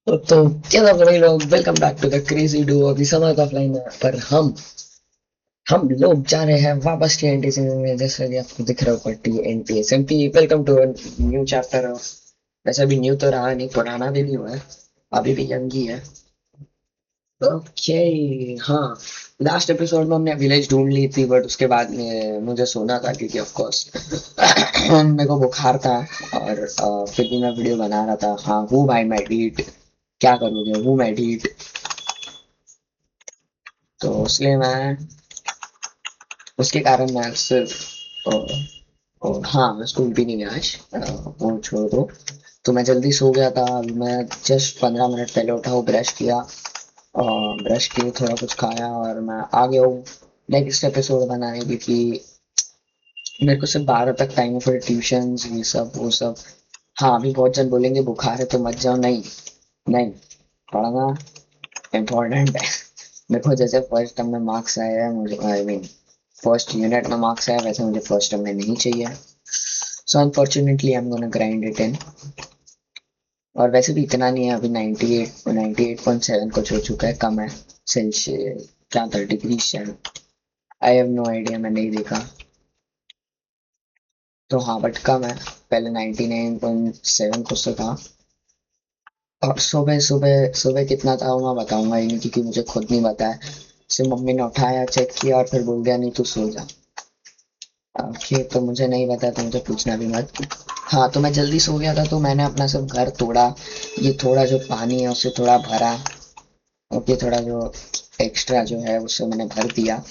तो क्या था भाई लोग, welcome back to the crazy do. अभी समय का ऑफलाइन है पर हम लोग जा रहे हैं वापस टीएनटी सीजन में। जैसा कि आपको दिख रहा होगा, TNT SMP. Welcome to new chapter of. वैसे भी न्यू तो रहा नहीं, पुराना भी नहीं हुआ है, अभी भी यंग ही है। ओके। हाँ, लास्ट एपिसोड में हमने विलेज ढूंढ ली थी, बट उसके बाद में मुझे सोना था क्योंकि ऑफ कोर्स मेरे को बुखार था। और फिर भी मैं वीडियो बना रहा था। हाँ हूँ भाई, मैं ढीठ। क्या करोगे, हूँ मैं ढीठ। तो इसलिए मैं, उसके कारण मैं सिर्फ हाँ, मैं स्कूल भी नहीं गया आज। वो छोड़ दो। तो मैं जल्दी सो गया था। अभी मैं जस्ट 15 मिनट पहले उठा हूँ, ब्रश किया, ब्रश किए, थोड़ा कुछ खाया और मैं आ गया हूँ नेक्स्ट एपिसोड बनाने, क्योंकि मेरे को सिर्फ 12 तक टाइम है, फिर ट्यूशन ये सब वो सब। हाँ, अभी बहुत जन बोलेंगे बुखार है तो मत जाओ। नहीं, नहीं, पढ़ना इम्पोर्टेंट है। मेरे को जैसे फर्स्ट टर्म में मार्क्स आए हैं, मुझे आई मीन फर्स्ट यूनिट में मार्क्स आया, वैसे मुझे फर्स्ट टर्म में नहीं चाहिए। So unfortunately I am gonna grind it in. और वैसे भी इतना नहीं है, अभी 98 98.7 कुछ हो चुका है, कम है। सेल्सियस क्या था, डिग्री शायद। आई हैव नो आइडिया, मैं नहीं देखा। तो हाँ, बट कम है। पहले 99.7 कुछ तो था। और सुबह सुबह सुबह कितना था वो मैं बताऊंगा ही नहीं, क्योंकि मुझे खुद नहीं पता है। सिर्फ मम्मी ने उठाया, चेक किया और फिर बोल दिया नहीं तू सो जा। ओके, तो मुझे नहीं पता, तो मुझे पूछना भी मत। हाँ, तो मैं जल्दी सो गया था, तो मैंने अपना सब घर तोड़ा। ये थोड़ा जो पानी है उससे थोड़ा भरा। ओके, थोड़ा जो एक्स्ट्रा जो है उससे मैंने भर दिया।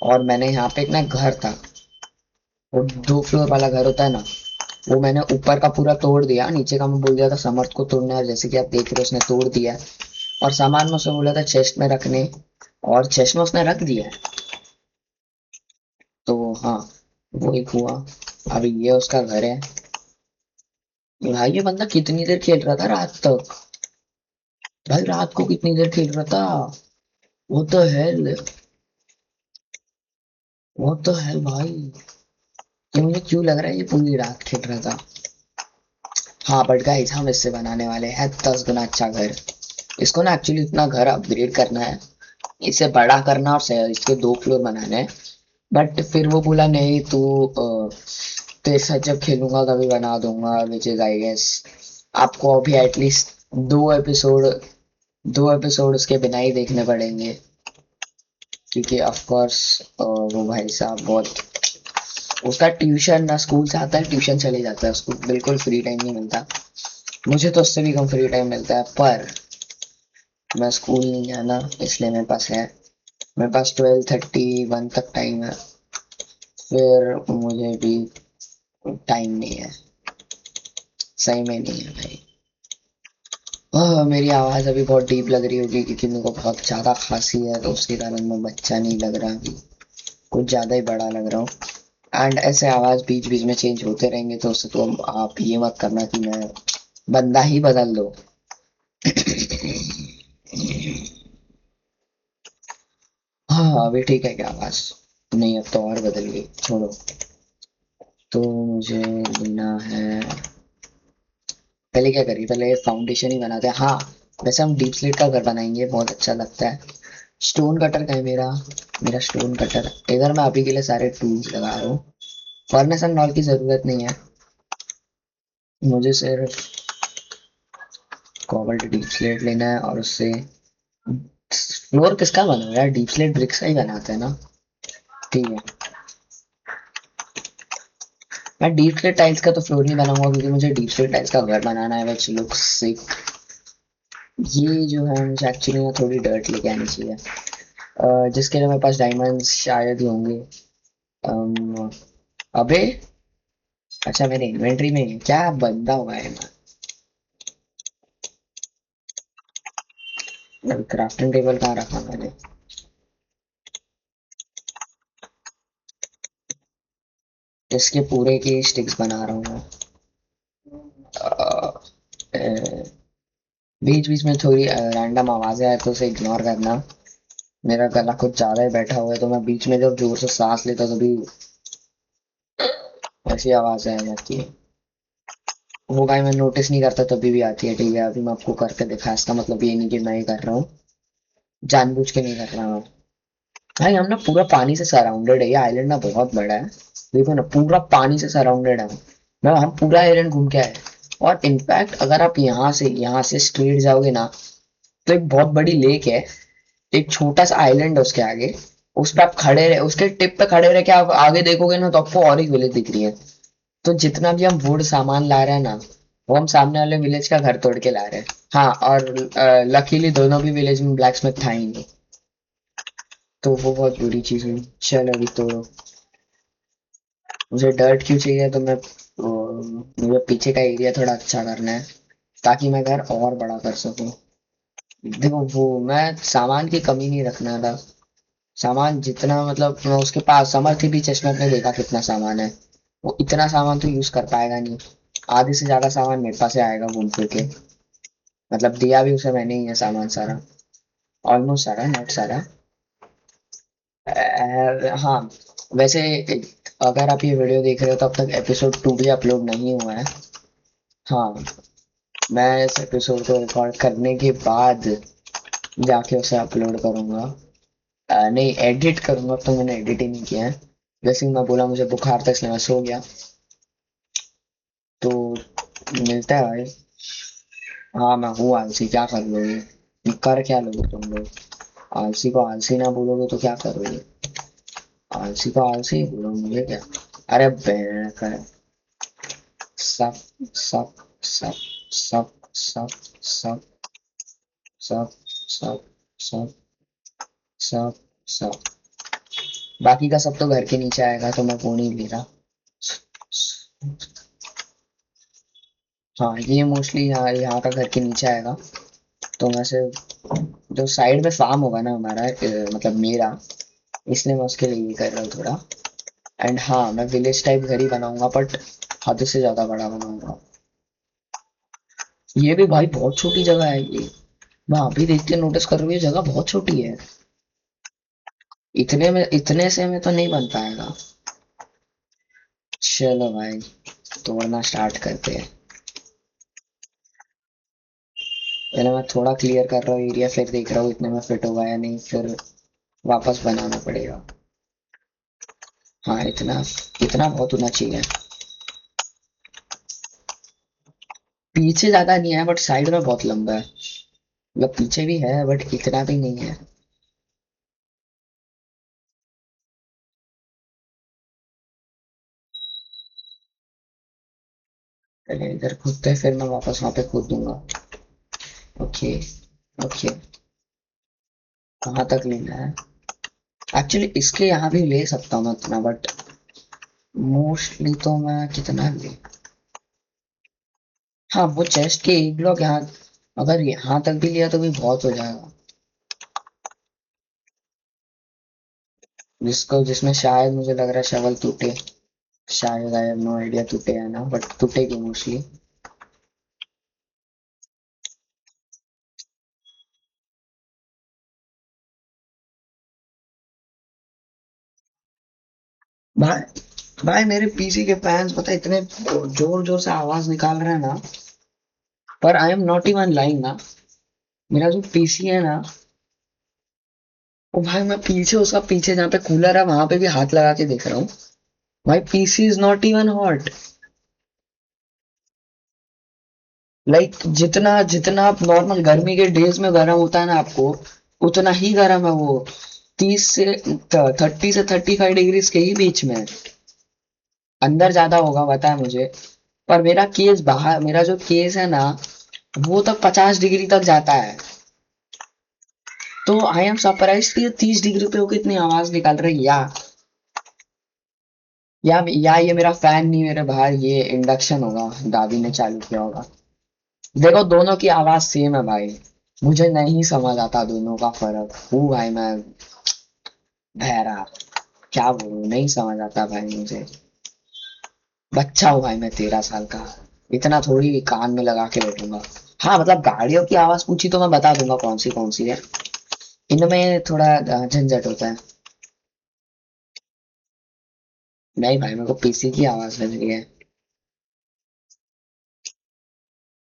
और मैंने यहाँ पे एक ना घर था, वो 2 फ्लोर वाला घर होता है ना, वो मैंने ऊपर का पूरा तोड़ दिया। नीचे का मैं बोल दिया था समर्थ को तोड़ना है, जैसे कि आप देख रहे हो उसने तोड़ दिया। और सामान में उसने बोला था चेस्ट में रखने, और चेस्ट में उसने रख दिया है। तो हाँ, वो एक हुआ। अभी ये उसका घर है। भाई ये बंदा कितनी देर खेल रहा था रात तक। भाई रात को कितनी देर खेल रहा था। वो तो हेल, वो तो हेल भाई। ये मुझे क्यों लग रहा है ये पूरी रात खेल रहा था। हाँ बट गाइस, हम इससे बनाने वाले हैं 10 गुना अच्छा घर। इसको ना एक्चुअली इतना घर अपग्रेड करना है, इसे बड़ा करना, और इसके 2 फ्लोर बनाने हैं। बट फिर वो बोला नहीं तू तेरे साथ जब खेलूंगा तभी बना दूंगा, विच इज आई गेस आपको अभी एटलीस्ट 2 एपिसोड 2 एपिसोड उसके बिना ही देखने पड़ेंगे, क्योंकि ऑफ कोर्स वो भाई साहब बहुत, उसका ट्यूशन ना, स्कूल से आता है ट्यूशन चले जाता है, उसको बिल्कुल फ्री टाइम नहीं मिलता। मुझे तो उससे भी कम फ्री टाइम मिलता है, पर मैं स्कूल नहीं गया ना, इसलिए मेरे पास है। मेरे पास 12:31 तक टाइम है, फिर मुझे भी टाइम नहीं है। सही में नहीं है भाई। मेरी आवाज़ अभी बहुत डीप लग रही होगी, क्योंकि मेरे को बहुत ज़्यादा खांसी है, तो उसके कारण मैं बच्चा नहीं लग रहा अभी, कुछ ज़्यादा ही बड़ा लग रहा हूँ। एंड ऐसे आवाज़ बीच बीच में चेंज होते रहेंगे, तो उससे तो आप ये मत करना कि मैं बंदा ही बदल दो। हाँ अभी ठीक है क्या आवाज़। नहीं, अब तो और बदल गई, छोड़ो। तो मुझे लेना है, पहले क्या करिए, पहले फाउंडेशन ही बनाते हैं। हाँ, वैसे हम डीप स्लेट का घर बनाएंगे, बहुत अच्छा लगता है। स्टोन कटर का है मेरा, मेरा स्टोन कटर इधर। मैं अभी के लिए सारे टूल्स लगा रहा हूँ। फर्नेस एंड ऑल की जरूरत नहीं है, मुझे सिर्फ कोबाल्ट डीप स्लेट लेना है, और उससे फ्लोर किसका बना हुआ है यार, डीप स्लेट ब्रिक्स का ही बनाते हैं ना। ठीक है, मैं डीप स्लेट टाइल्स का तो फ्लोर नहीं बनाऊंगा, क्योंकि मुझे डीप स्लेट टाइल्स का घर बनाना है, विच लुक्स सिक। ये जो है मुझे एक्चुअली ना थोड़ी डर्ट लेके आनी चाहिए, जिसके लिए मेरे पास डायमंड्स शायद ही होंगे। अम, अबे, अच्छा मेरे इन्वेंटरी में ही है। क्या बंदा हुआ है मैं, क्राफ्टिंग टेबल कहाँ रखा मैंने। इसके पूरे की स्टिक्स बना रहा हूँ मैं। बीच बीच में थोड़ी रैंडम आवाजें आए तो उसे इग्नोर करना। मेरा गला कुछ ज्यादा ही बैठा हुआ है, तो मैं बीच में जब जोर से सांस लेता तो भी ऐसी आवाजें आ जाती है। वो भाई मैं नोटिस नहीं करता तभी भी आती है। ठीक है, अभी मैं आपको करके दिखा, इसका मतलब ये नहीं कि मैं ही कर रहा हूँ, जानबूझ के नहीं कर रहा हूँ। भाई हम ना पूरा पानी से सराउंडेड है, ये आइलैंड ना बहुत बड़ा है। देखो ना, पूरा पानी से सराउंडेड है। मैं हम पूरा आइलैंड घूम के आए। और इनफैक्ट अगर आप यहाँ से स्ट्रेट जाओगे ना, तो एक बहुत बड़ी लेक है, एक छोटा सा आइलैंड है उसके आगे। उस पे आप खड़े रहे, उसके टिप पे खड़े रह के आप आगे देखोगे ना, तो आपको और एक विलेज दिख रही है। तो जितना भी हम वुड सामान ला रहे हैं ना, वो हम सामने वाले विलेज का घर तोड़ के ला रहे हैं। हाँ, और लकीली दोनों भी विलेज में ब्लैक स्मिथ था ही नहीं। तो वो बहुत बुरी चीज हुई। चल अभी तो मुझे डर्ट क्यों चाहिए, तो मुझे पीछे का एरिया थोड़ा अच्छा करना है, ताकि मैं घर और बड़ा कर सकूं। देखो, वो मैं सामान की कमी नहीं रखना था। सामान जितना, मतलब मैं उसके पास समर थी भी, चश्मे ने देखा कितना सामान है। वो इतना सामान तो यूज कर पाएगा नहीं। आधे से ज्यादा सामान मेरे पास से आएगा घूम फिर के। मतलब दिया भी उसे मैंने ही है सामान सारा, ऑलमोस्ट सारा, नॉट सारा। हाँ, वैसे अगर आप ये वीडियो देख रहे हो तो अब तक एपिसोड 2 भी अपलोड नहीं हुआ है। हाँ, मैं इस एपिसोड को रिकॉर्ड करने के बाद जाके उसे अपलोड करूंगा। नहीं, एडिट करूंगा, अब तो मैंने एडिट ही नहीं किया है। जैसे ही मैं बोला मुझे बुखार था, इसलिए मैं सो गया। तो मिलता है भाई। हाँ, मैं हूँ आलसी, क्या कर लोगे, कर क्या लोगे तुम लोग। आलसी को आलसी ना बोलोगे तो क्या करोगे। आलसी को आलसी ही बोलो, मुझे क्या। अरे बैंड का सब सब सब सब सब सब सब सब सब सब सब बाकी का सब तो घर के नीचे आएगा, तो मैं फोन ही ले रहा। हाँ, ये मोस्टली यहाँ यहाँ का घर के नीचे आएगा। तो मैं सिर्फ जो साइड में फार्म होगा ना हमारा, मतलब मेरा, इसलिए मैं उसके लिए ये कर रहा हूँ थोड़ा। एंड हाँ, मैं विलेज टाइप घर ही बनाऊंगा, बट हद से ज्यादा बड़ा बनाऊंगा। ये भी भाई बहुत छोटी जगह है ये। मैं अभी देख के नोटिस कर रही हूँ, ये जगह बहुत छोटी है। इतने से में तो नहीं बन पाएगा। चलो भाई, तोड़ना स्टार्ट करते हैं। पहले मैं थोड़ा क्लियर कर रहा हूँ एरिया, फिर देख रहा हूँ इतने में फिट होगा या नहीं, फिर वापस बनाना पड़ेगा। हाँ, इतना इतना बहुत होना चाहिए। पीछे ज्यादा नहीं है, बट साइड में बहुत लंबा है। मतलब पीछे भी है, बट इतना भी नहीं है। पहले इधर खोदते हैं, फिर मैं वापस वहां पे खोद दूंगा। ओके। ओके। कहाँ तक लेना है। एक्चुअली इसके यहाँ भी ले सकता हूँ मैं उतना, बट मोस्टली तो मैं कितना ले। हाँ, वो चेस्ट के एक ब्लॉक यहाँ, अगर यहाँ तक भी लिया तो भी बहुत हो जाएगा। जिसमें शायद मुझे लग रहा है शवल टूटे। शायद, आई हैव नो आइडिया, टूटे है ना, बट टूटेगी मोस्टली। भाई भाई मेरे पीसी के फैंस पता है इतने जोर जोर से आवाज निकाल रहे हैं ना, पर I am not even lying ना। मेरा जो पीसी है ना, वो भाई मैं पीछे, उसका पीछे जहाँ पे कूलर है वहां पे भी हाथ लगा के देख रहा हूँ। भाई PC is not even hot. Like जितना जितना आप नॉर्मल गर्मी के डेज में गर्म होता है ना आपको, उतना ही गर्म है वो। 30 से 35 डिग्रीज के ही बीच में। अंदर ज्यादा होगा पता है मुझे, पर मेरा केस बाहर, मेरा जो केस है ना, वो तक 50 डिग्री तक जाता है। तो आई एम सरप्राइज कि 30 डिग्री पे होकर इतनी आवाज निकाल रही, या ये मेरा फैन नहीं मेरे भाई, ये इंडक्शन होगा, दादी ने चालू किया होगा। देखो, दोनों की आवाज सेम है भाई। मुझे नहीं समझ आता दोनों का फर्क, हूँ भाई मैं बहरा, क्या बोलूं, नहीं समझ आता भाई मुझे। बच्चा हूँ भाई मैं, 13 साल का। इतना थोड़ी कान में लगा के बैठूंगा। हाँ, मतलब गाड़ियों की आवाज पूछी तो मैं बता दूंगा कौन सी है। इनमें थोड़ा झंझट होता है। नहीं भाई, मेरे को पीसी की आवाज लग रही है।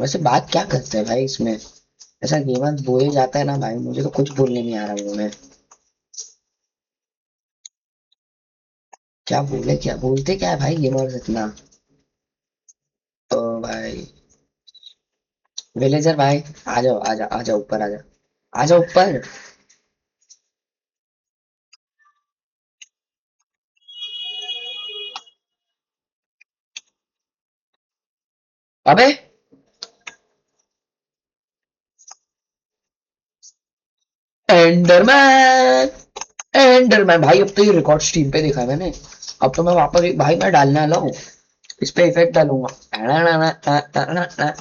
वैसे बात क्या करते हैं भाई इसमें? ऐसा गेमर बोले जाता है ना भाई, मुझे तो कुछ बोलने नहीं आ रहा मुंह में। क्या बोले, क्या बोलते क्या है भाई गेमर्स इतना? तो भाई विलेजर भाई, आ जाओ आ जाओ आ जाओ ऊपर आ जाओ, आ जाओ ऊपर। अबे एंडरमैन, एंडरमैन भाई, अब तो ये रिकॉर्ड स्ट्रीम पे देखा है मैंने। अब तो मैं वापस भाई मैं डालने वाला हूँ, इस पे इफेक्ट डालूंगा।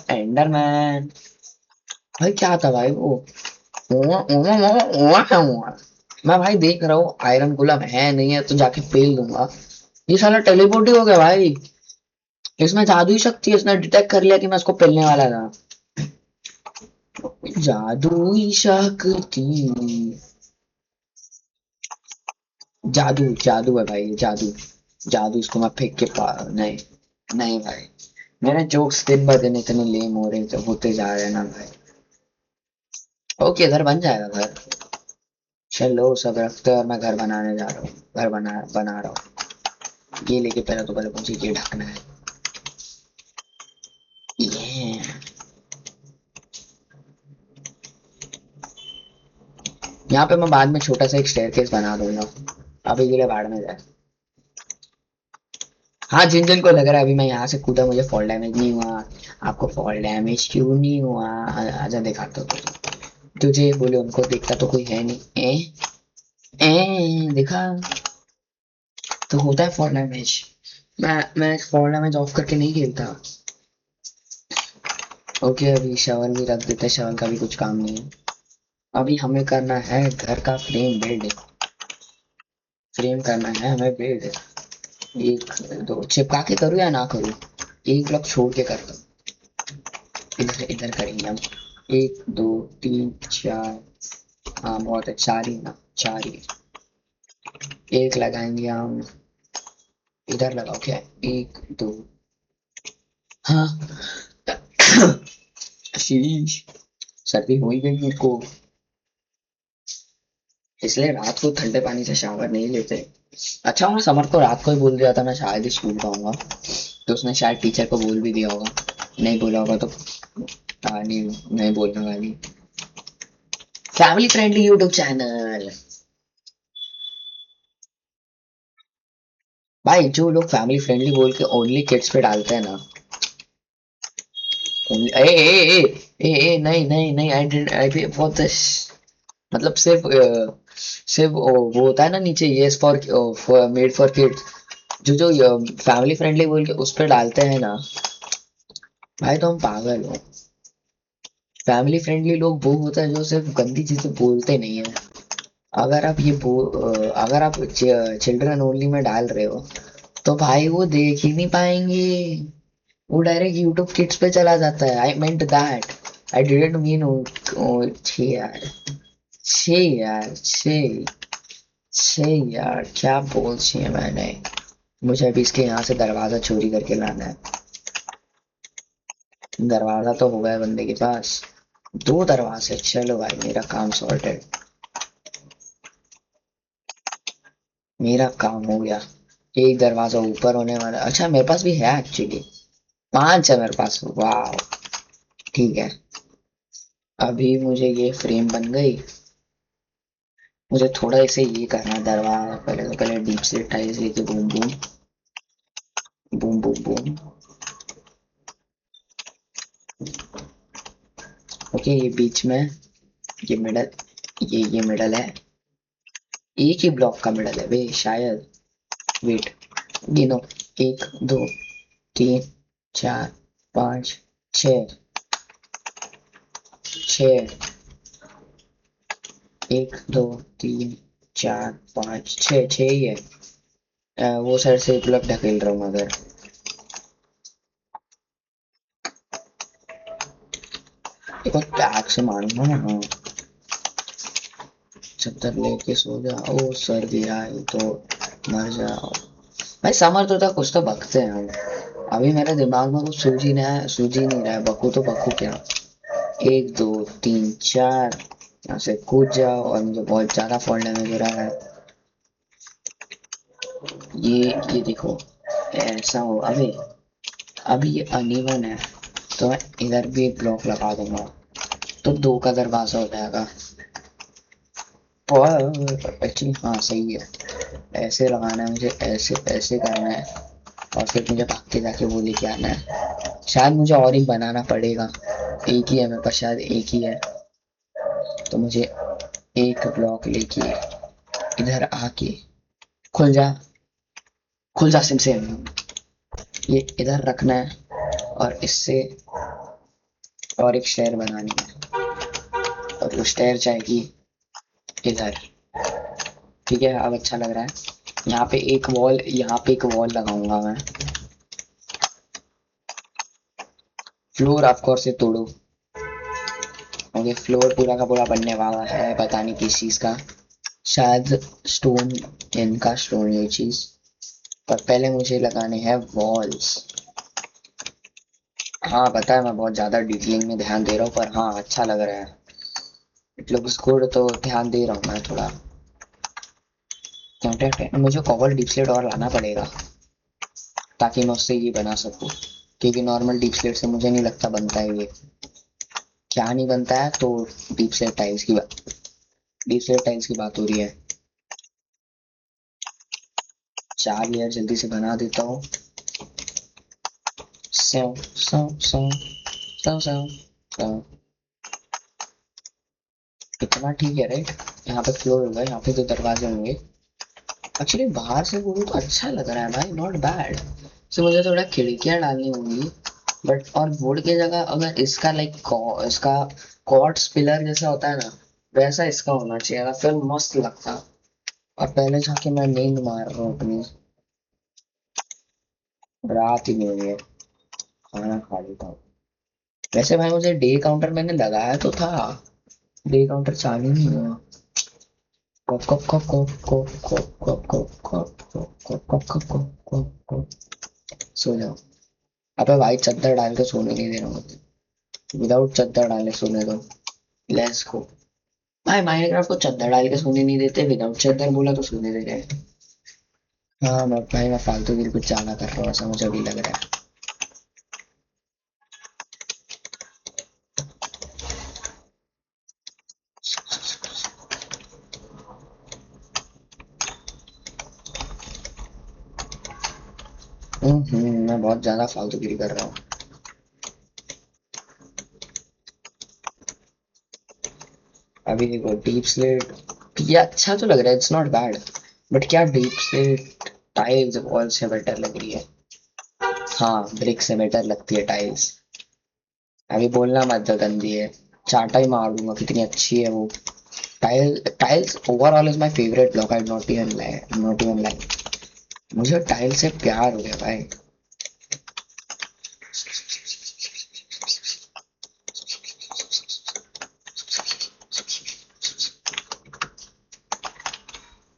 एंडरमैन भाई, क्या था भाई वो? मैं भाई देख रहा हूँ आयरन गोलम है नहीं है तो जाके पेल दूंगा। ये साला टेलीपोर्ट ही हो गया भाई। इसमें जादुई शक्ति है, इसने डिटेक्ट कर लिया कि मैं उसको पेलने वाला था। जादुई शक्ति, जादू जादू है भाई, जादू। जादू, इसको मैं फेंक के पा नहीं, नहीं भाई। मेरे जोक्स दिन ब दिन इतने लेम हो रहे तो होते जा रहे हैं ना भाई। ओके, घर बन जाएगा घर। चलो सब रखते हैं और मैं घर बनाने जा रहा हूँ, घर बना रहा हूँ। ये लेके पहले मुझे ये ढकना है। ये यहाँ पे मैं बाद में छोटा सा एक स्टेयरकेस बना दूंगा, अभी के लिए भाड़ में जाए। हाँ, जिन जिन को लग रहा है अभी मैं यहाँ से कूदा मुझे फॉल डैमेज नहीं हुआ, आपको फॉल डैमेज क्यों नहीं हुआ? आजा दिखाता हूँ तुझे, बोले उनको देखता तो कोई है नहीं। देखा, तो होता है फॉल डैमेज। मैं फॉल डैमेज ऑफ करके नहीं खेलता। ओके, अभी शवर भी रख देते, शवर का भी कुछ काम नहीं है। अभी हमें करना है घर का फ्रेम बिल्ड, फ्रेम करना है हमें बिल्ड। एक दो चिपका के करूँ या ना करूँ? एक ब्लॉक छोड़ के करता हूँ, इधर इधर करेंगे हम। एक दो तीन चार, हाँ बहुत है, चार ही ना, चार ही। एक लगाएंगे हम, इधर लगाओ क्या, एक दो, हाँ। शीश, सर्दी हो ही गई मेरे को, इसलिए रात को ठंडे पानी से शावर नहीं लेते। अच्छा, मैं समर को रात को ही बोल दिया था मैं शायद ही स्कूल पाऊंगा, तो उसने शायद टीचर को बोल भी दिया होगा। नहीं बोला होगा तो नहीं, नहीं बोलने वाली। Family friendly YouTube channel. भाई जो लोग फैमिली फ्रेंडली बोल के ओनली किड्स पे डालते हैं ना, ए ए ए ए ए नहीं नहीं नहीं, आई डिड आई बहुत मतलब सिर्फ वो होता है ना नीचे, yes for made for kids, जो जो फैमिली फ्रेंडली बोल के उस पे डालते हैं ना, भाई तो हम पागल हो। फैमिली फ्रेंडली लोग वो होता है जो सिर्फ गंदी चीजें बोलते नहीं है। अगर आप चिल्ड्रन ओनली में डाल रहे हो तो भाई वो देख ही नहीं पाएंगे, वो डायरेक्ट यूट्यूब किड्स पे चला जाता है। I meant that, I didn't mean. छी यार, छी यार, छी, छी यार, क्या बोल छी मैंने। मुझे अभी इसके यहाँ से दरवाजा चोरी करके लाना है। दरवाजा तो होगा है बंदे के पास, दो दरवाजे, चलो भाई मेरा काम सॉर्टेड, मेरा काम हो गया। एक दरवाजा ऊपर होने वाला, अच्छा मेरे पास भी है एक्चुअली, पांच है मेरे पास, वाह। ठीक है, अभी मुझे ये फ्रेम बन गई। मुझे थोड़ा इसे ये करना है दरवाजा, पहले तो पहले डीप से टाइल्स लेके boom boom boom boom boom. Okay, ये बीच में, ये मिडल, ये मिडल है, एक ही ब्लॉक का मिडल है वे शायद। वेट, गिनो, एक दो तीन चार पाँच छ, छ, एक दो तीन चार पाँच छ, छ ही है। वो साइड से एक ब्लॉक ढकेल रहा हूँ अगर, एक और टैग से मारूंगा ना, हाँ। चद्दर लेके सो जाओ, सर गिराए तो मर जाओ। भाई समर तो था, कुछ तो बकते हैं हम। अभी मेरे दिमाग में कुछ सूझ ही नहीं रहा है। बकू तो बकू क्या। 1 2 3 4 यहाँ से कूद जाओ और मुझे बहुत ज्यादा फॉल्ट डैमेज हो रहा है। ये देखो, ऐसा हो। अभी अभी ये अनइवन है, तो मैं इधर भी एक ब्लॉक लगा दूंगा, तो 2 का दरवाजा हो जाएगा। पर एक्चुअली हाँ सही है, ऐसे लगाना है मुझे, ऐसे ऐसे करना है, और फिर मुझे भाग के जाके वो लेके आना है। शायद मुझे और एक बनाना पड़ेगा, एक ही है मेरे पास, शायद एक ही है। तो मुझे एक ब्लॉक लेके इधर आके, खुल जा, खुल जा सिम से, ये इधर रखना है, और इससे और एक स्टेयर बनानी है, और वो स्टेयर जाएगी इधर। ठीक है, अब अच्छा लग रहा है। यहाँ पे एक वॉल, यहाँ पे एक वॉल लगाऊंगा मैं। फ्लोर ऑफ कोर्स से तोड़ो। ओके, फ्लोर पूरा का पूरा बनने वाला है, पता नहीं किस चीज का। शायद स्टोन, इनका स्टोन, ये चीज। पर पहले मुझे लगाने हैं वॉल्स। हाँ पता है, मैं बहुत ज्यादा डिटेलिंग में ध्यान दे रहा हूँ, पर हाँ अच्छा लग रहा है। इट लुक्स गुड, तो ध्यान दे रहा हूँ मैं थोड़ा। मुझे कॉपर डीप स्लेट और लाना पड़ेगा, ताकि मैं उससे ये बना सकूँ, क्योंकि नॉर्मल डीप स्लेट से मुझे नहीं लगता बनता है ये। क्या नहीं बनता है तो डीप स्लेट टाइल्स की बात हो रही है। 4 लेयर जल्दी से बना देता हूँ। सौ सौ सौ सौ सौ सौ। इतना ठीक है राइट। यहाँ पे फ्लोर होगा, यहाँ पे 2 दरवाजे होंगे। एक्चुअली बाहर से बोलूँ तो अच्छा लग रहा है भाई, नॉट बैड। सो मुझे थोड़ा खिड़कियाँ डालनी होंगी, बट और वुड की जगह अगर इसका इसका कॉर्ड्स पिलर जैसा होता है ना, वैसा इसका होना चाहिए था, फिर मस्त लगता। और पहले जाके मैं नींद मार रहा हूँ अपनी, रात ही नहीं हुई है, खाना खा लेता हूँ। वैसे भाई मुझे डे काउंटर मैंने लगाया तो था, डे काउंटर चालू नहीं हुआ। कॉक कॉक कॉक कॉक कॉक कॉक कॉक कॉक कॉक कॉक कॉक कॉक कॉक कॉक। सो जाओ। अबे भाई चद्दर डाल के सोने नहीं दे रहा मुझे, विदाउट चद्दर डाले सोने दो। Let's go. भाई माइनक्राफ्ट को चद्दर डाल के सोने नहीं देते, विदाउट चद्दर बोला तो सोने दे रहे। हाँ मैं भाई, मैं फालतू की कुछ ज्यादा कर रहा हूँ, ऐसा मुझे भी लग रहा है। मैं बहुत ज्यादा फालतूगिरी कर रहा हूँ। अभी देखो डीप स्लेट, ये अच्छा तो लग रहा है, इट्स नॉट बैड। बट क्या डीप स्लेट टाइल्स वॉल से बेटर लग रही है? हाँ ब्रिक से बेटर लगती है टाइल्स। अभी बोलना मत, जो गंदी है, चाटा ही मार दूंगा, कितनी अच्छी है वो। Tiles overall is my favourite block, I not even like. मुझे टाइल से प्यार हो गया भाई।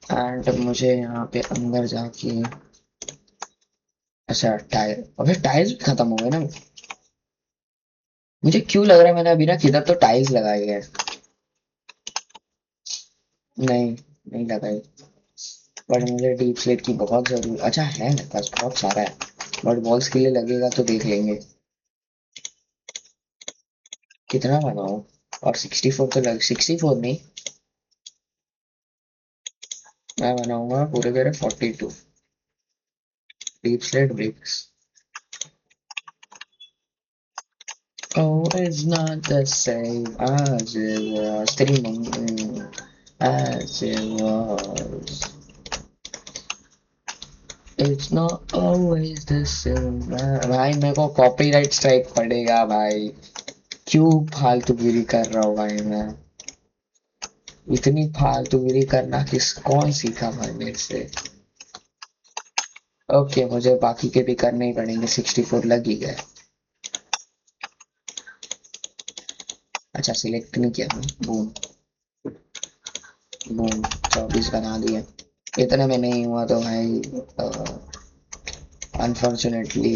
एंड मुझे यहाँ पे अंदर जाके, अच्छा टाइल, अबे टाइल्स भी खत्म हो गए ना। मुझे क्यों लग रहा है मैंने अभी ना किधर तो टाइल्स लगाई है। नहीं, नहीं लगाई। बट मुझे डीप स्लेट की बहुत जरूरत, अच्छा है मेरे पास बहुत सारा है, बट वॉल्स के लिए लगेगा तो देख लेंगे कितना बनाऊं। और 64 तो लग, 64 नहीं, मैं बनाऊंगा पूरे पूरे 42 deepslate bricks. Oh, it's not the same as it was 3 months as it was. It's not always the same। भाई मेरे को कॉपीराइट स्ट्राइक पड़ेगा भाई, क्यों फालतूगिरी कर रहा हूँ भाई मैं। इतनी फालतूगिरी करना कौन सीखा भाई मेरे से। ओके, मुझे बाकी के भी करने ही पड़ेंगे, 64 लग ही गए। अच्छा सिलेक्ट नहीं किया, बूम बूम, 24 बना दिए। इतने में नहीं हुआ तो भाई अनफॉर्चुनेटली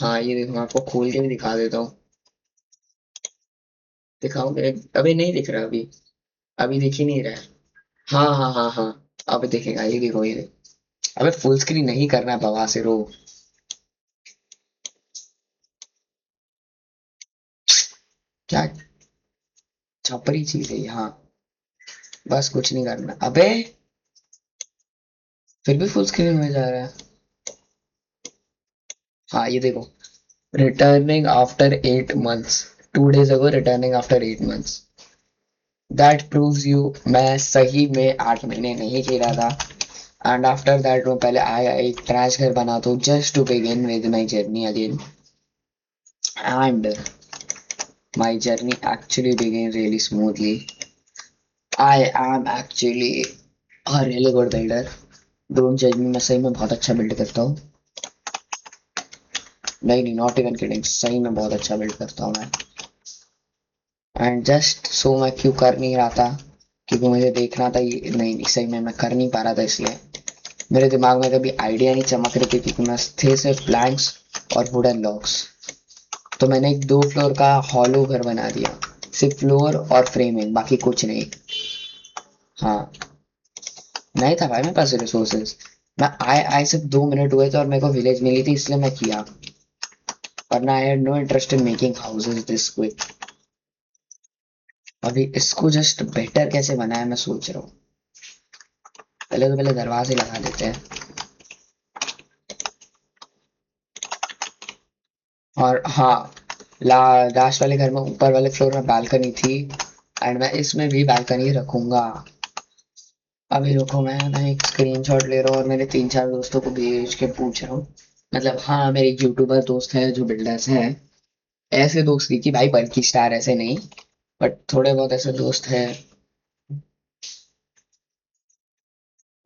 हाँ ये देखो, मैं आपको खोल के भी दिखा देता हूँ। दिखाओ मेरे, अभी नहीं दिख रहा अभी। अभी दिख ही नहीं रहा है। हाँ हाँ हाँ हाँ, अब दिखेगा, ये देखो ये देखो। अबे फुल स्क्रीन नहीं करना है बवा से रो। क्या छपरी चीज है ये, हाँ। बस कुछ नहीं करना अबे। फिर भी फुल स्क्रीन में जा रहा है। हाँ ये देखो, returning after 8 months, 2 days ago returning after 8 months। That proves you, मैं सही में 8 महीने नहीं खेला था। एंड आफ्टर दैट मैं पहले आया एक ट्रैश घर बना तो just to begin with my journey again. And my journey actually begin really smoothly. I am actually a really good builder. Don't जज मी, मैं सही में बहुत अच्छा बिल्ड करता हूँ। नहीं नहीं, नॉट इवन किडिंग, सही में बहुत अच्छा बिल्ड करता हूँ मैं। एंड जस्ट सो मैं क्यों कर नहीं रहा था, क्योंकि मुझे देखना था ये, नहीं नहीं सही में मैं कर नहीं पा रहा था, इसलिए मेरे दिमाग में कभी आइडिया नहीं चमक रही थी, क्योंकि मैं थे सिर्फ प्लैंक्स और वुडन लॉक्स। तो मैंने एक 2 फ्लोर का हॉलो घर बना दिया, सिर्फ फ्लोर और फ्रेमिंग, बाकी कुछ नहीं। हाँ, नहीं था भाई मेरे पास रिसोर्सेज। मैं आए आए सिर्फ 2 मिनट हुए थे और मेरे को विलेज मिली थी, इसलिए मैं किया। वरना I had no interest in making houses this quick. अभी इसको जस्ट बेटर कैसे बनाया मैं सोच रहा हूँ। पहले तो पहले दरवाजे लगा देते हैं। और हाँ, लास्ट वाले घर में ऊपर वाले फ्लोर में बालकनी थी, एंड मैं इसमें भी बालकनी रखूंगा। अभी रुको, मैं ना एक स्क्रीनशॉट ले रहा हूँ और मेरे 3 4 दोस्तों को भेज के पूछ रहा हूँ। मतलब हाँ, मेरे यूट्यूबर दोस्त हैं जो बिल्डर्स हैं। ऐसे दोस्त नहीं कि भाई बल्कि स्टार, ऐसे नहीं, बट थोड़े बहुत ऐसे दोस्त हैं।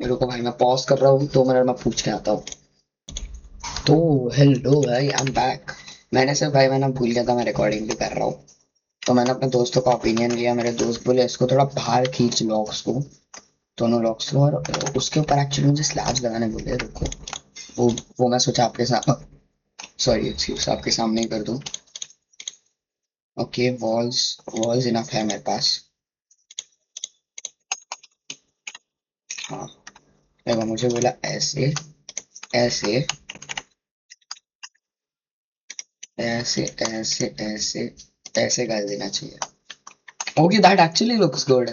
रुको भाई, मैं पॉज कर रहा हूँ, 2 मिनट में पूछ के आता हूँ। तो हेलो भाई, आई एम बैक। मैंने सिर्फ भाई, मैंने भूल गया था मैं रिकॉर्डिंग भी कर रहा हूँ। तो मैंने अपने दोस्तों का ओपिनियन लिया, मेरे दोस्त बोले इसको थोड़ा बाहर खींच लॉक्स को, दोनों लॉक्स को, और उसके ऊपर एक्चुअली मुझे स्लैब्स लगाने बोले। रुको, वो वो मैं सोचा आपके साथ, सॉरी एक्सक्यूज, आपके सामने ही कर दूं। ओके, वॉल्स, वॉल्स इनफ है मेरे पास। हाँ, देखो मुझे बोला ऐसे, ऐसे, ऐसे, ऐसे, ऐसे, ऐसे कर देना चाहिए। Okay, that actually looks good.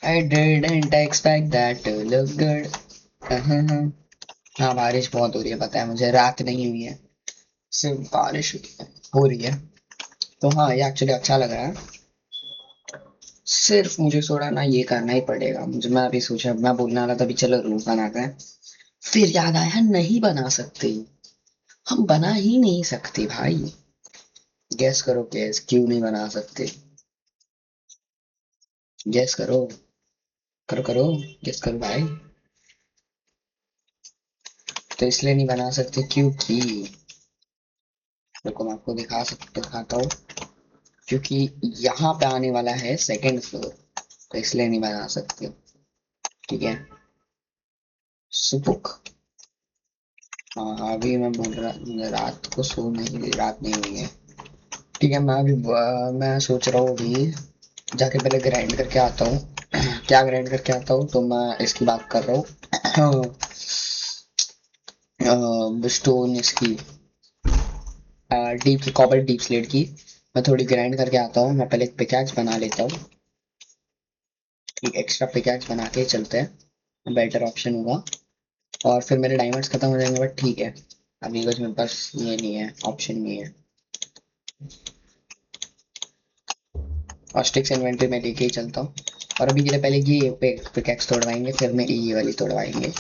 I didn't expect that to look good. हाँ, बारिश बहुत हो रही है, पता है मुझे, रात नहीं हुई है, सिर्फ बारिश हो रही है। तो हाँ, ये एक्चुअली अच्छा लग रहा है। सिर्फ मुझे थोड़ा ना ये करना ही पड़ेगा मुझे, मैं अभी सोचा, मैं बोलने वाला था अभी चलो रूम बनाते हैं, फिर याद आया नहीं बना सकते, हम बना ही नहीं सकते भाई। गैस करो, गैस क्यों नहीं बना सकते? गैस करो, करो करो, गैस करो भाई। तो इसलिए नहीं बना सकते क्योंकि, देखो मैं आपको दिखाता हूँ, क्योंकि यहाँ पे आने वाला है सेकंड फ्लोर, तो इसलिए नहीं बना सकते। ठीक है, सुपुक। हाँ, अभी मैं बोल रहा, रात को सो नहीं, रात नहीं हुई है। ठीक है, मैं सोच रहा हूँ अभी जाके पहले ग्राइंड करके आता हूँ। क्या ग्राइंड करके आता हूँ, तो मैं इसकी बात कर रहा हूँ। स्टोन इसकी, डीप कॉपर डीप स्लेट की। मैं थोड़ी ग्राइंड करके आता हूँ, मैं पहले एक पिकैक्स बना लेता हूँ। एक एक्स्ट्रा पिकैक्स बना के चलते हैं, बेटर ऑप्शन होगा। और फिर मेरे डायमंड्स खत्म हो जाएंगे, बट ठीक है, अभी कुछ मेरे पास ये नहीं है, ऑप्शन नहीं है। और स्टिक्स इन्वेंटरी में लेके ही चलता हूँ। और अभी के लिए पहले ये पिकैक्स तोड़वाएंगे, फिर मैं ये वाली तोड़वाएंगे।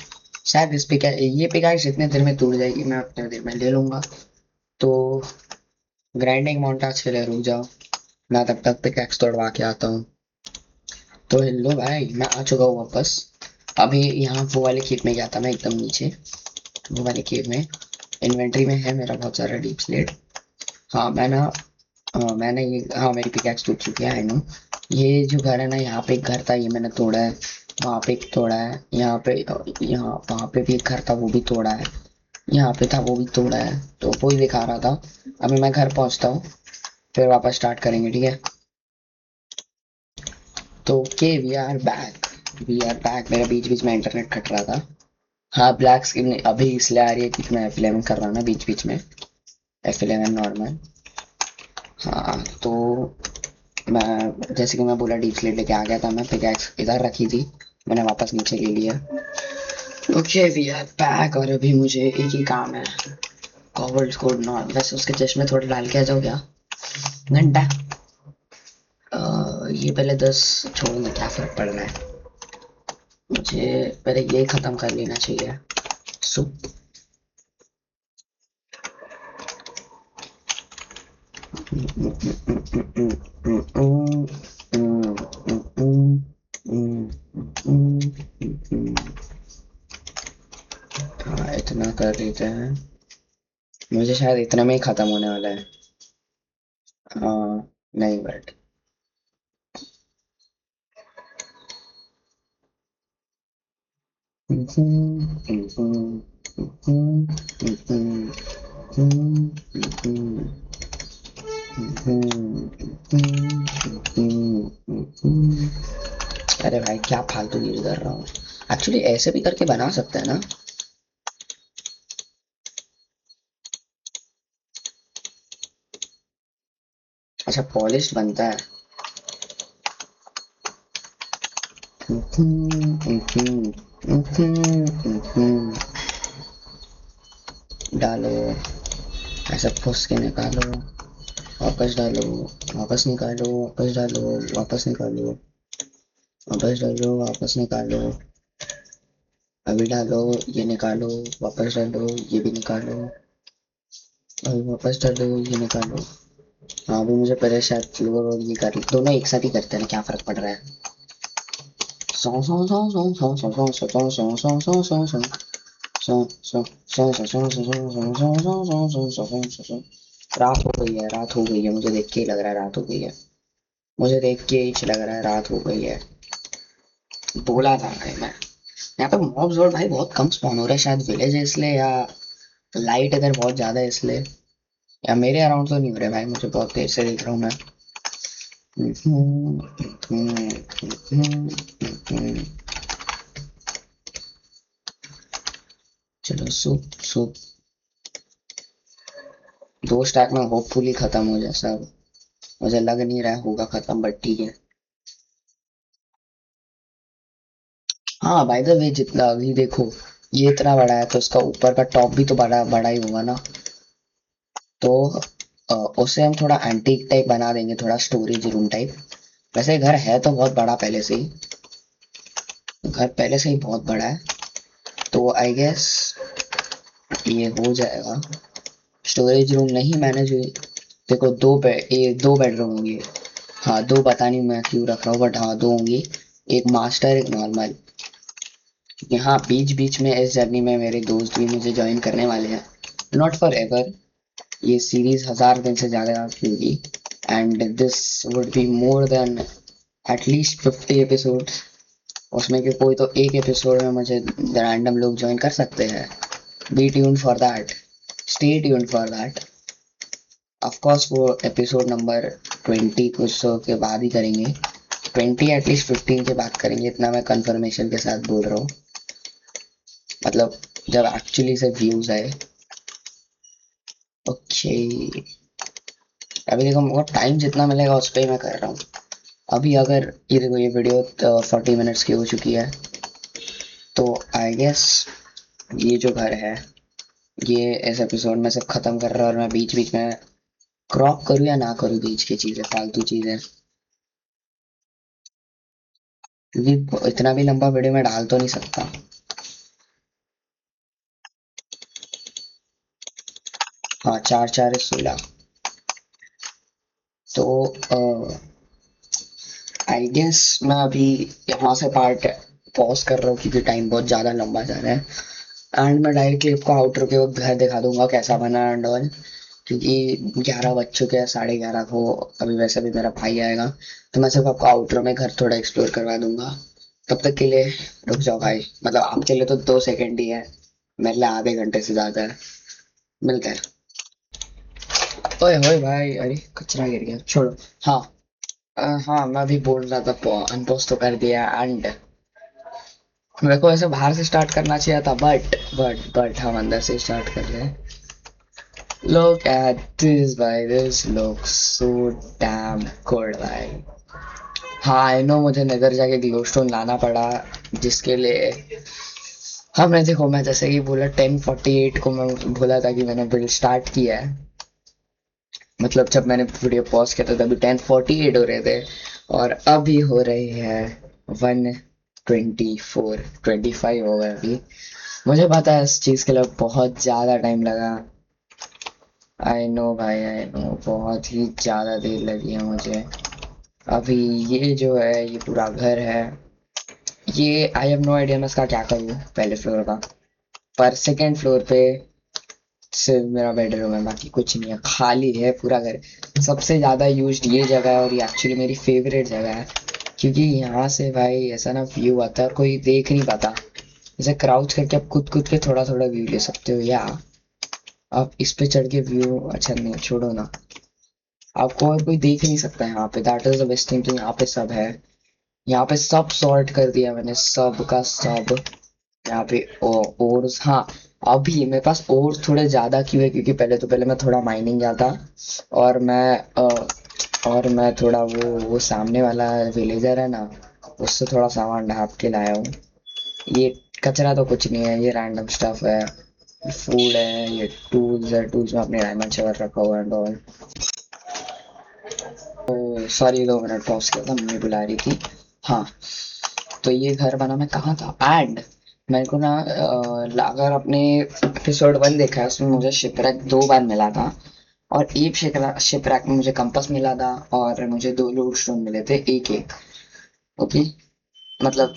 शायद इस पिकैक्स, ये पिकैक्स जितने देर में टूट जाएगी मैं उतने देर में ले लूंगा। तो ग्राइंडिंग मोन्टाज के लिए रुक जाओ, मैं तब तक पिकैक्स तोड़वा के आता हूँ। तो हेलो भाई, मैं आ चुका हूँ वापस। अभी यहाँ वो वाले खेत में गया था मैं, एकदम नीचे वो वाले खेत में। इन्वेंटरी में है मेरा बहुत सारा डीप स्लेट। हाँ मैं ना, हाँ मैंने ये, हाँ मेरी पिकैक्स टूट चुकी है, आई नो। ये जो घर है ना, यहाँ पे एक घर था, ये मैंने तोड़ा है। वहाँ पे एक तोड़ा है, यहाँ पे, यहाँ वहाँ पे भी एक घर था, वो भी तोड़ा है। यहाँ पे था वो भी तोड़ा है, तो वो ही दिखा रहा था। अभी मैं घर पहुंचता हूँ, फिर वापस स्टार्ट करेंगे, ठीक है। तो ओके, वी आर बैक। मेरा बीच बीच में इंटरनेट कट रहा था। हाँ, ब्लैक स्क्रीन अभी इसलिए आ रही है क्योंकि मैं F11 कर रहा हूँ ना बीच बीच में। F11 normal. हाँ, तो मैं जैसे कि मैं बोला डीप स्लेट लेके आ गया था, मैं पिकैक्स इधर रखी थी, मैंने वापस नीचे ले लिया। ओके, वी आर बैक, और अभी मुझे एक ही काम है, कॉवर्ड कोड नॉट। वैसे उसके चश्मे थोड़े डाल के आ जाओ क्या, घंटा। ये पहले 10 छोड़ने, क्या फर्क पड़ रहा है, मुझे पहले ये खत्म कर लेना चाहिए। सो हाँ, इतना कर लेते हैं, मुझे शायद इतना में ही खत्म होने वाला है। हाँ, नहीं बट अरे भाई, क्या फालतू यूज कर रहा हूँ। एक्चुअली ऐसे भी करके बना सकते हैं ना। अच्छा, पॉलिश बनता है। डालो, ऐसा फुस के निकालो, वापस डालो, वापस निकालो, वापस डालो, वापस निकालो, वापस डालो, वापस निकालो, अभी डालो, ये निकालो, वापस डालो, ये भी निकालो, अभी वापस डालो, ये निकालो। हाँ, अभी मुझे पहले शायद फ्लोर और ये कर दोनों एक साथ ही करते हैं ना, क्या फर्क पड़ रहा है। सौ सौ सौ सौ सौ सौ सौ सौ सौ सौ सौ सौ सौ सौ रात हो गई है, रात हो गई है, मुझे देख के ही लग रहा है रात हो गई है। मुझे देख के ही लग रहा है रात हो गई है। बोला था भाई मैं, यहाँ पे मॉब्स और भाई बहुत कम स्पॉन हो रहा है, शायद विलेज है इसलिए, या लाइट अगर बहुत ज्यादा है इसलिए, या मेरे अराउंड तो नहीं हो रहा भाई, मुझे बहुत देर से देख रहा हूँ मैं। चलो, सूप सूप, 2 स्टैक में होपफुली खत्म हो जाए सब। मुझे लग नहीं रहा है होगा खत्म, बट ठीक है। हाँ, बाय द वे, जितना अभी देखो, ये इतना बड़ा है तो इसका ऊपर का टॉप भी तो बड़ा बड़ा ही होगा ना। तो उसे हम थोड़ा एंटीक टाइप बना देंगे, थोड़ा स्टोरेज रूम टाइप। वैसे घर है तो बहुत बड़ा पहले से ही, घर पहले से ही बहुत बड़ा है, तो आई गेस ये हो जाएगा। स्टोरेज रूम नहीं मैनेज हुई। देखो, 2 बेडरूम होंगे। हाँ, 2 पता नहीं मैं क्यों रख रहा हूँ, बट हाँ 2 होंगी। एक मास्टर, एक नॉर्मल। यहाँ बीच बीच में इस जर्नी में मेरे दोस्त भी मुझे ज्वाइन करने वाले हैं, नॉट फॉर एवर। ये सीरीज 1000 दिन से ज़्यादा की होगी, and this would be more than at least 50 episodes. उसमें के कोई तो एक एपिसोड में मुझे रैंडम लोग ज्वाइन कर सकते हैं। Be tune for that, stay tune for that. Of course वो एपिसोड नंबर 20 कुछ तो के बाद ही करेंगे, 20 एटलीस्ट 15 के बाद करेंगे, इतना मैं कंफर्मेशन के साथ बोल रहा हूँ। मतलब जब एक्चुअली से व्यूज आए। ओके, अभी देखो मेरे को टाइम जितना मिलेगा उस पर ही मैं कर रहा हूँ। अभी अगर ये देखो, ये वीडियो 40 मिनट्स की हो चुकी है, तो आई गेस ये जो घर है, ये इस एपिसोड में सब खत्म कर रहा है, और मैं बीच बीच में क्रॉप करूँ या ना करूँ बीच की चीज़ें, फालतू चीज़ें, क्योंकि इतना भी लंबा वीडियो मैं डाल तो नहीं सकता। हाँ, 4 4 16। तो आई गेस मैं अभी यहाँ से पार्ट पॉज कर रहा हूँ क्योंकि टाइम बहुत ज़्यादा लंबा जा रहा है, एंड मैं डायरेक्टली आपको आउटर के वक्त घर दिखा दूंगा कैसा बना एंड ऑल। क्योंकि 11 बज चुके हैं, 11:30 को। अभी वैसे भी मेरा भाई आएगा, तो मैं सिर्फ आपको आउटर में घर थोड़ा एक्सप्लोर करवा दूंगा। तब तक के लिए रुक जाओ भाई, मतलब आपके लिए तो 2 सेकंड ही है। मेरे लिए आधे घंटे से ज्यादा है। मिलते हैं। ओए होए भाई, अरे कचरा गिर गया, छोड़ो। हाँ। हाँ, मैं अभी बोल रहा था, अनपोस्ट तो कर दिया। एंड मेरे को ऐसे बाहर से स्टार्ट करना चाहिए था, बट हम अंदर से स्टार्ट कर रहे हैं। Look at this भाई, this looks so damn good भाई। हाँ आई नो, मुझे नगर जाके ग्लोस्टोन लाना पड़ा, जिसके लिए हमने देखो, मैं जैसे कि बोला 10:48 को मैं बोला था कि मैंने बिल्ड स्टार्ट किया है। मतलब जब मैंने वीडियो पॉज किया था तभी 10:48 हो रहे थे, और अभी हो रहे हैं 1:24, 25 हो गए अभी। मुझे पता है इस चीज़ के लिए बहुत ज़्यादा टाइम लगा। आई नो भाई, आई नो, बहुत ही ज़्यादा देर लगी है मुझे। अभी ये जो है, ये पूरा घर है। ये आई हैव नो आइडिया मैं इसका क्या करूँ पहले फ्लोर का। पर सेकेंड फ्लोर पे सिर्फ मेरा बेडरूम है, बाकी कुछ नहीं है, खाली है पूरा घर। सबसे ज़्यादा यूज्ड ये जगह है, और ये एक्चुअली मेरी फेवरेट जगह है, क्योंकि यहाँ से भाई ऐसा ना व्यू आता है और कोई देख नहीं पाता। जैसे क्राउच करके आप कूद कूद के थोड़ा थोड़ा व्यू ले सकते हो, या आप इस पे चढ़ के व्यू, अच्छा नहीं छोड़ो ना, आपको और कोई देख नहीं सकता है यहाँ पे। That is the best thing. तो यहाँ पे सब है, यहाँ पे सब सॉर्ट कर दिया मैंने, सब का सब। यहाँ पे ओर्स, हाँ। अभी मेरे पास ओर्स थोड़े ज्यादा क्यों है, क्योंकि पहले मैं थोड़ा माइनिंग गया था, और मैं थोड़ा वो सामने वाला विलेजर है ना, उससे थोड़ा सामान ढाप के लाया हूँ। ये कचरा तो कुछ नहीं है, ये रैंडम स्टफ है, फूड है, ये टूल्स है, टूल्स में अपने डायमंड शेवर रखा हुआ है and all. Sorry, 2 minute pause किया था, मम्मी बुला रही थी। हाँ। तो ये घर बना मैं कहाँ था, एंड मेरे को ना अगर आपने एपिसोड 1 देखा है, उसमें मुझे शिपरेक 2 बार मिला था, और एक शिपरेक में मुझे कंपास मिला था, और मुझे 2 लोड स्टोन मिले थे, एक एक। ओके। मतलब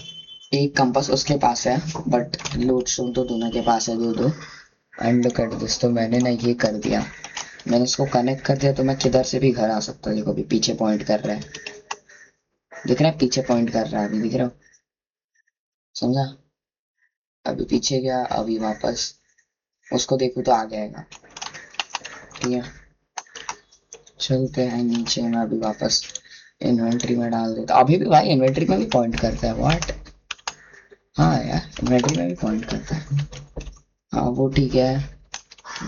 एक कंपास उसके पास है, बट लोड स्टोन तो दोनों के पास है, दो दो। एंड लुक एट दिस, तो मैंने ना ये कर दिया, मैंने इसको कनेक्ट कर दिया, तो मैं किधर से भी घर आ सकता हूँ। देखो अभी पीछे पॉइंट कर रहा है, दिख रहा है, पीछे पॉइंट कर रहा है, अभी दिख रहा हो, समझा। अभी पीछे गया, अभी वापस उसको देखूँ तो आ जाएगा। ठीक है, चलते हैं नीचे, मैं अभी वापस इन्वेंट्री में डाल देता। अभी भी भाई इन्वेंट्री में भी पॉइंट करता है, व्हाट। हाँ यार, इन्वेंट्री में भी पॉइंट करता है। हाँ वो ठीक है।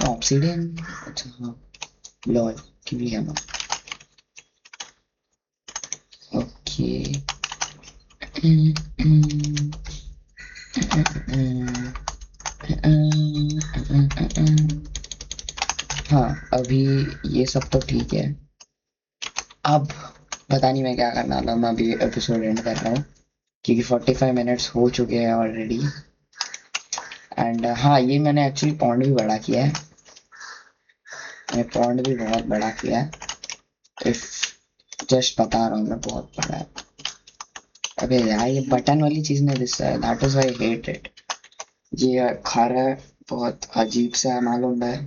ऑब्सीडियन, अच्छा हाँ, लॉल क्यों लिया मैं। ओके। हाँ, अभी ये सब तो ठीक है। अब पता नहीं मैं क्या करना था, मैं अभी एपिसोड एंड कर रहा हूँ, क्योंकि 45 मिनट्स हो चुके हैं ऑलरेडी। एंड हाँ, ये मैंने एक्चुअली पॉन्ड भी बड़ा किया है, मैंने पॉन्ड भी बहुत बड़ा किया है। इफ जस्ट बता रहा हूँ मैं, बहुत बड़ा है। अबे यार, ये बटन वाली चीज नहीं दिस है, that is why hate it. ये खारा है, बहुत अजीब सा है, मालूम है।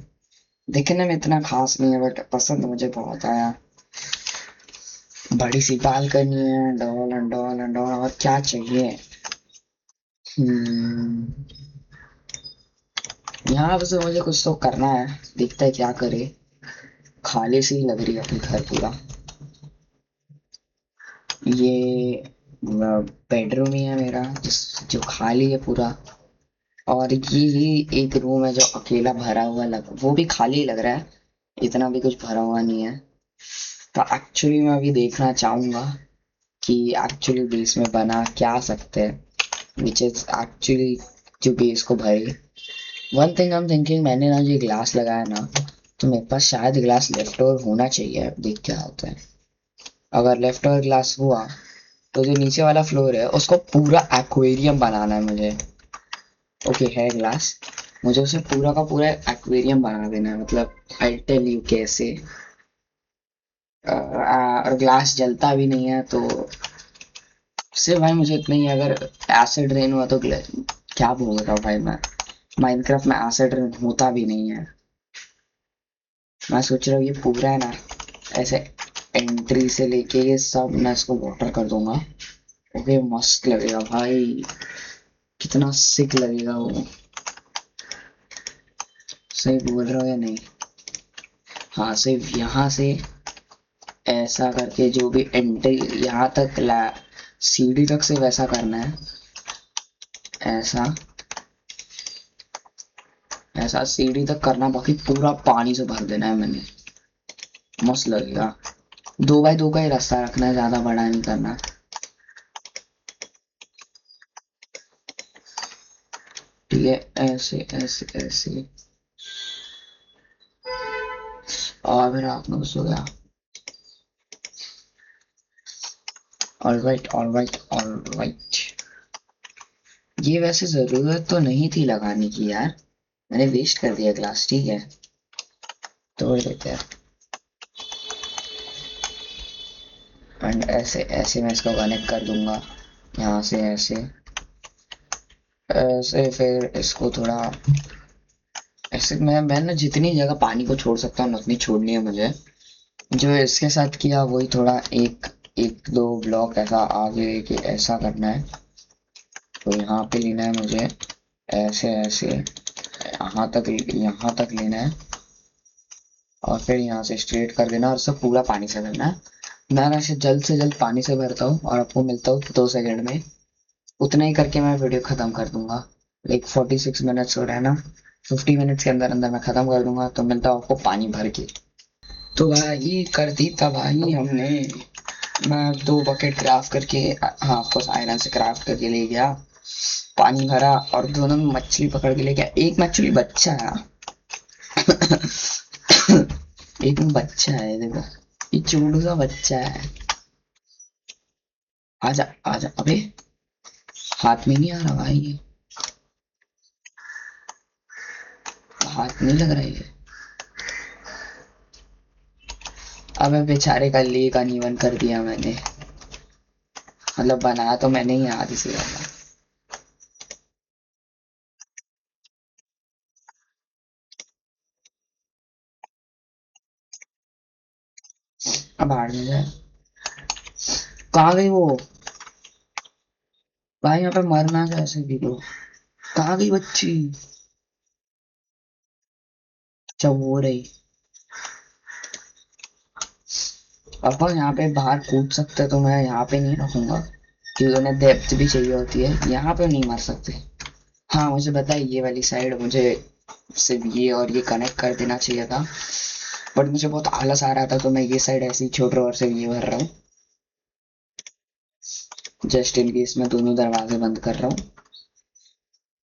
दिखने में इतना खास नहीं है, बट पसंद मुझे बहुत आया। बड़ी सी बालकनी है, doll and doll and doll, और क्या चाहिए। हम्म, यहाँ पे से मुझे कुछ तो करना है, देखते है क्या करे। खाली सी लग रही है अपनी घर पूरा। ये बेडरूम ही है मेरा, जो खाली है पूरा। और ये एक रूम है जो अकेला भरा हुआ वो भी खाली लग रहा है, इतना भी कुछ भरा हुआ नहीं है। तो एक्चुअली मैं अभी देखना चाहूंगा कि एक्चुअली बेस में बना क्या सकते हैं, विच इज एक्चुअली जो बेस को भरे। One thing I am thinking, मैंने ना जो ग्लास लगाया ना, तो मेरे पास शायद ग्लास लेफ्ट ओवर होना चाहिए, देख क्या होता है। अगर लेफ्ट ओवर ग्लास हुआ, तो जो नीचे वाला फ्लोर है उसको पूरा एक्वेरियम बनाना है मुझे। ओके है ग्लास, मुझे उसे पूरा का पूरा एक्वेरियम बना देना है, मतलब आई टेल यू कैसे। और ग्लास जलता भी नहीं है, तो सिर्फ भाई मुझे इतना ही, अगर एसिड रेन हुआ तो क्या बोल रहा हूँ भाई मैं, माइनक्राफ्ट में एसिड रेन होता भी नहीं है। मैं सोच रहा हूँ ये पूरा है ना, ऐसे एंट्री से लेके ये सब मैं इसको वाटर कर दूंगा। ओके, मस्त लगेगा भाई, कितना सिक लगेगा वो। सही बोल रहा हो या नहीं? हाँ, सिर्फ यहाँ से ऐसा करके जो भी एंट्री यहाँ तक ला, सीढ़ी तक से वैसा करना है। ऐसा ऐसा सीढ़ी तक करना, बाकी पूरा पानी से भर देना है मैंने। मस्त लगेगा। 2x2 का ही रास्ता रखना है, ज्यादा बड़ा नहीं करना। ठीक है, ऐसे ऐसे ऐसे। और मेरा आपने कुछ हो गया। Alright alright alright. ये वैसे जरूरत तो नहीं थी लगाने की यार, मैंने वेस्ट कर दिया ग्लास। ठीक है, तोड़ देते हैं। एंड ऐसे ऐसे मैं इसको कनेक्ट कर दूंगा, यहाँ से ऐसे ऐसे। फिर इसको थोड़ा ऐसे मैं ना जितनी जगह पानी को छोड़ सकता हूँ उतनी छोड़नी है मुझे। जो इसके साथ किया वही थोड़ा एक एक दो ब्लॉक ऐसा आगे लेके ऐसा करना है। तो यहाँ पे लेना है मुझे, ऐसे ऐसे यहाँ तक लेना है, और फिर यहाँ से स्ट्रेट कर देना और सब पूरा पानी से भरना है। मैं ऐसे जल्द से जल्द पानी से भरता हूँ और आपको मिलता हूँ 2 सेकंड में। उतना ही करके मैं वीडियो खत्म कर दूंगा। लाइक 46 मिनट्स हो रहा है ना, 50 मिनट्स के अंदर अंदर मैं खत्म कर दूंगा। तो मिलता हूँ आपको पानी भर के। तो भाई कर दी तबाही हमने। मैं 2 बकेट क्राफ्ट करके, हाँ ऑफकोर्स आयरन से क्राफ्ट करके ले गया, पानी भरा और दोनों में मछली पकड़ के ले गया। एक मछली बच्चा है। एक में बच्चा है, देखो ये चूडू सा बच्चा है। आजा आजा, अबे हाथ में नहीं आ रहा भाई, ये हाथ नहीं लग रहा है ये। अबे बेचारे का लेक अनइवन कर दिया मैंने, मतलब बनाया तो मैंने ही आधी से ज्यादा। अब हार में जाए। कहाँ गई वो भाई? यहाँ पे मरना कैसे भी तो। कहाँ गई बच्ची? अच्छा वो रही। अपन यहाँ पे बाहर कूद सकते तो मैं यहाँ पे नहीं रखूंगा, क्योंकि उन्हें डेप्थ भी चाहिए होती है। यहाँ पे नहीं मर सकते। हाँ मुझे पता है, ये वाली साइड मुझे सिर्फ ये और ये कनेक्ट कर देना चाहिए था, बट मुझे बहुत आलस आ रहा था तो मैं ये साइड ऐसे ही छोड़ रहा हूँ और सिर्फ ये भर रहा हूँ, जस्ट इन केस मैं दोनों दरवाजे बंद कर रहा हूँ।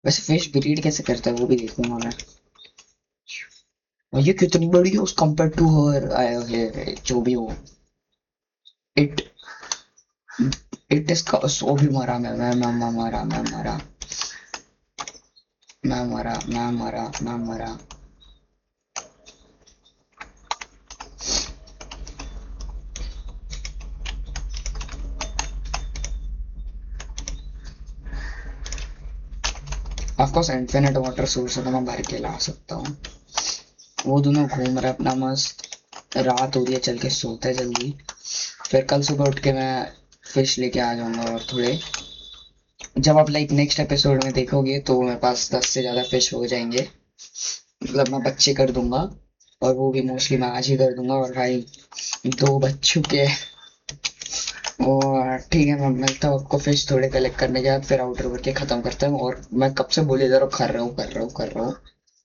वैसे फिश ब्रीड कैसे करता है वो भी देखूंगा मैं। और ये कितनी बड़ी है उस कंपेयर टू हर है, जो भी हो। इट इट इज सो भी मरा मैं मरा मैं मरा। ऑफकोर्स इन्फिनिट वाटर सोर्स है तो मैं भर के ला सकता हूँ। वो दोनों घूम रहे अपना मस्त। रात हो रही है, चल के सोते हैं जल्दी। फिर कल सुबह उठ के मैं फिश लेके आ जाऊंगा। और थोड़े जब आप लाइक नेक्स्ट एपिसोड में देखोगे तो मेरे पास 10 से ज्यादा फिश हो जाएंगे, मतलब मैं बच्चे कर दूंगा। और वो भी मोस्टली मैं आज ही कर दूंगा। और भाई 2 बज चुके हैं। और ठीक है, मैं मिलता हूँ आपको फिश थोड़े कलेक्ट करने के बाद, फिर आउटर करके खत्म करता हूँ। और मैं कब से बोले जा रहा हूँ कर रहा हूँ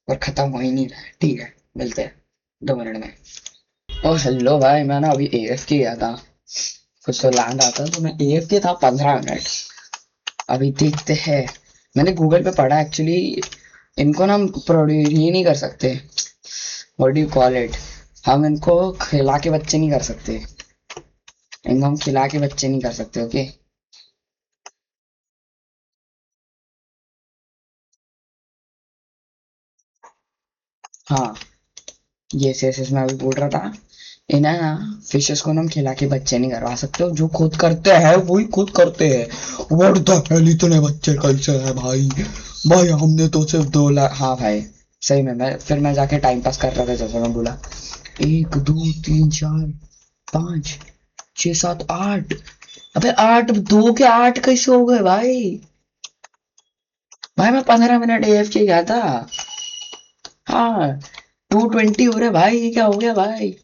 और खत्म हो ही नहीं रहा है। ठीक है, मिलते हैं 2 मिनट में। ओ हेलो भाई, मैं ना अभी AFK गया था, कुछ तो लैंड आता तो मैं AFK था 15 मिनट। अभी देखते हैं। मैंने गूगल पे पढ़ा एक्चुअली, इनको ना हम प्रोड्यूस ही नहीं कर सकते। What do you call it, हम इनको खिला के बच्चे नहीं कर सकते। इनको हम खिला के बच्चे नहीं कर सकते। ओके। हाँ, यस मैं अभी बोल रहा था, इन्हें ना फिशेस को ना हम खिला के बच्चे नहीं करवा सकते। जो खुद करते हैं वही खुद करते हैं। व्हाट द हेल, इतने बच्चे कैसे हैं भाई? भाई हमने तो सिर्फ 2 लाख। हाँ भाई सही में, मैं जाके टाइम पास कर रहा था, जैसे मैं बोला 1 2 3 4 5 6 7 8। अबे 8 2 के 8 कैसे हो गए भाई? भाई मैं 15 मिनट AFK गया था। हाँ 220 हो रहा है भाई, क्या हो गया भाई?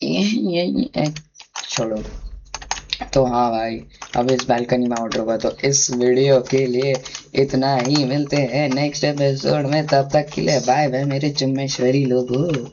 ये छोड़ो। तो हाँ भाई, अब इस बालकनी में आउट होगा, तो इस वीडियो के लिए इतना ही। मिलते हैं नेक्स्ट एपिसोड में, तब तक के लिए बाय बाय मेरे चुम्मेश्वरी लोगों।